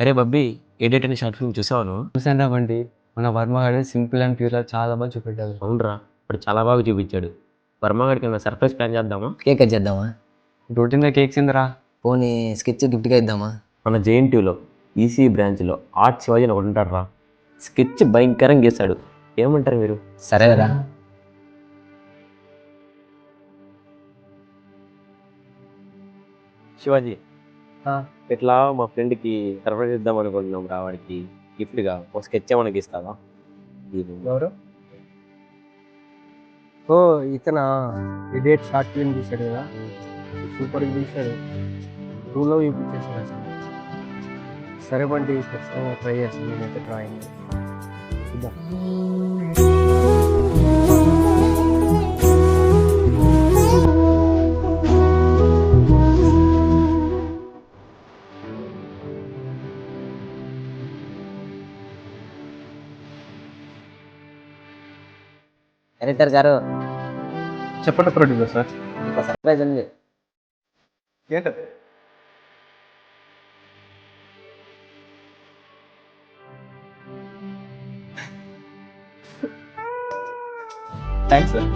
అరే బబ్బీ, ఎడిట్ అనే short film చూసావా నువ్వు? చూసాను బండి. మన వర్మ గారు సింపుల్ అండ్ ప్యూర్ చాలా బాగా చూపెట్టారు. అవునరా, ఇప్పుడు చాలా బాగా చూపించాడు. వర్మగాడికి కింద సర్ప్రైజ్ ప్లాన్ చేద్దామా? కేక్ కట్ చేద్దామా? రొటీన్గా కేక్స్ ఇందిరా. పోనీ స్కెచ్ గిఫ్ట్గా ఇద్దామా? మన జేఎన్టీయూలో ఈసీ బ్రాంచ్లో ఆర్ట్ శివాజీ అని ఒకటి ఉంటాడు రా. స్కెచ్ భయంకరంగా గీస్తాడు. ఏమంటారు మీరు? సరేరా. శివాజీ, ఇట్లా మా ఫ్రెండ్కి సర్ప్రైజ్ ఇద్దాం అనుకుంటున్నాం రా. వాడికి గిఫ్ట్గా ఒక స్కెచ్ ఏమైనా గీస్తావా? ఎవరు? ఓ ఇతన ఎడిట్ షార్ట్ ఫిల్మ్ తీశాడు కదా, సూపర్గా తీశాడు. టూలో చూపించేసాడు అసలు. సరే బండి, ఖచ్చితంగా ట్రై చేస్తాను నేనైతే డ్రాయింగ్. చూద్దాం. డైరెక్టర్ గారు, చెప్పండి ప్రొడ్యూసర్ సార్. మీకు సర్ప్రైజ్ ఉంది. ఏంటది? Thanks sir.